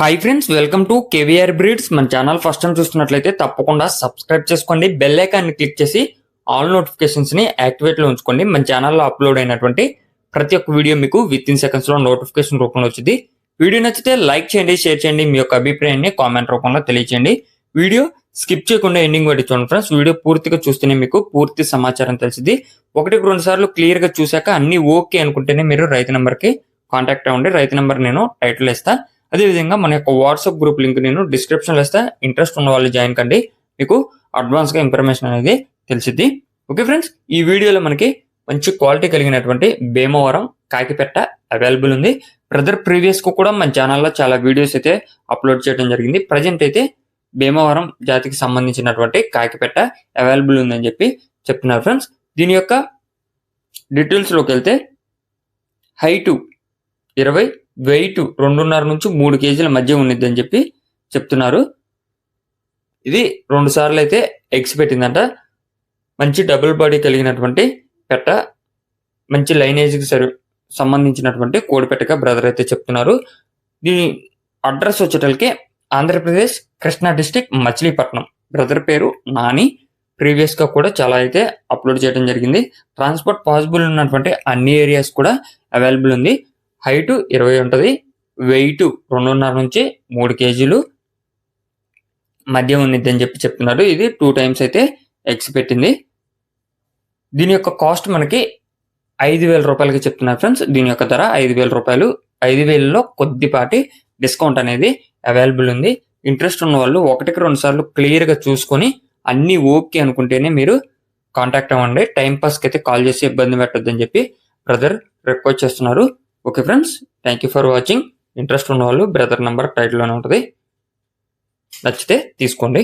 Hi friends, welcome to KVR breeds. మన channel first time చూస్తున్నట్లయితే తప్పకుండా సబ్స్క్రైబ్ చేసుకోండి. బెల్ ఐకాన్ని క్లిక్ చేసి ఆల్ నోటిఫికేషన్స్ ని యాక్టివేట్ లో ఉంచుకోండి. మన ఛానల్లో అప్లోడ్ అయినటువంటి ప్రతి ఒక్క వీడియో మీకు విత్ ఇన్ సెకండ్స్ లో నోటిఫికేషన్ రూపంలో వచ్చింది. వీడియో నచ్చితే లైక్ చేయండి, షేర్ చేయండి, మీ యొక్క అభిప్రాయాన్ని కామెంట్ రూపంలో తెలియచేయండి. వీడియో స్కిప్ చేయకుండా ఎండింగ్ వరకు చూడండి ఫ్రెండ్స్. వీడియో పూర్తిగా చూస్తేనే మీకు పూర్తి సమాచారం తెలిసింది. ఒకటికి రెండు సార్లు క్లియర్ గా చూసాక అన్ని ఓకే అనుకుంటేనే మీరు రైతు నెంబర్ కి కాంటాక్ట్ అవ్వండి. రైతు నెంబర్ నేను టైటిల్ ఇస్తా. అదేవిధంగా మన యొక్క వాట్సాప్ గ్రూప్ లింక్ నేను డిస్క్రిప్షన్ లో ఇస్తా. ఇంట్రెస్ట్ ఉన్న వాళ్ళు జాయిన్ కండి, మీకు అడ్వాన్స్ గా ఇన్ఫర్మేషన్ అనేది తెలిసిద్ది. ఓకే ఫ్రెండ్స్, ఈ వీడియోలో మనకి మంచి క్వాలిటీ కలిగినటువంటి భీమవరం కాకిపెట్ట అవైలబుల్ ఉంది. బ్రదర్ ప్రీవియస్ కు కూడా మన ఛానల్లో చాలా వీడియోస్ అయితే అప్లోడ్ చేయడం జరిగింది. ప్రజెంట్ అయితే భీమవరం జాతికి సంబంధించినటువంటి కాకిపెట్ట అవైలబుల్ ఉందని చెప్పి చెప్తున్నారు ఫ్రెండ్స్. దీని యొక్క డీటెయిల్స్ లోకి వెళ్తే హైటు 20, వెయిట్ 2.5 నుంచి 3 కేజీల మధ్య ఉన్నది అని చెప్పి చెప్తున్నారు. ఇది 2 సార్లు అయితే ఎగ్స్ పెట్టిందంట. మంచి డబుల్ బాడీ కలిగినటువంటి పెట్ట, మంచి లైనేజ్కి సంబంధించినటువంటి కోడిపెట్టగా బ్రదర్ అయితే చెప్తున్నారు. దీని address వచ్చేటలకి Andhra Pradesh Krishna district Machilipatnam. Brother పేరు నాని. ప్రీవియస్ గా కూడా చాలా అయితే అప్లోడ్ చేయడం జరిగింది. ట్రాన్స్పోర్ట్ పాసిబుల్ ఉన్నటువంటి అన్ని ఏరియాస్ కూడా అవైలబుల్ ఉంది. హైట్ 20 ఉంటుంది, వెయిట్ 2.5 నుంచి 3 కేజీలు మధ్య ఉన్నది అని చెప్పి చెప్తున్నారు. ఇది 2 టైమ్స్ అయితే ఎగ్స్ పెట్టింది. దీని యొక్క కాస్ట్ మనకి 5,000 రూపాయలకి చెప్తున్నారు ఫ్రెండ్స్. దీని యొక్క ధర 5,000 రూపాయలు. 5,000లో కొద్దిపాటి డిస్కౌంట్ అనేది అవైలబుల్ ఉంది. ఇంట్రెస్ట్ ఉన్న వాళ్ళు ఒకటికి 2 సార్లు క్లియర్ గా చూసుకొని అన్ని ఓకే అనుకుంటేనే మీరు కాంటాక్ట్ అవ్వండి. టైం పాస్కి అయితే కాల్ చేసి ఇబ్బంది పెట్టొద్దని చెప్పి బ్రదర్ రిక్వెస్ట్ చేస్తున్నారు. Okay friends, thank you for watching. Interest ఉన్న వాళ్ళు బ్రదర్ నంబర్ టైటిల్లోనే ఉంటుంది, నచ్చితే తీసుకోండి.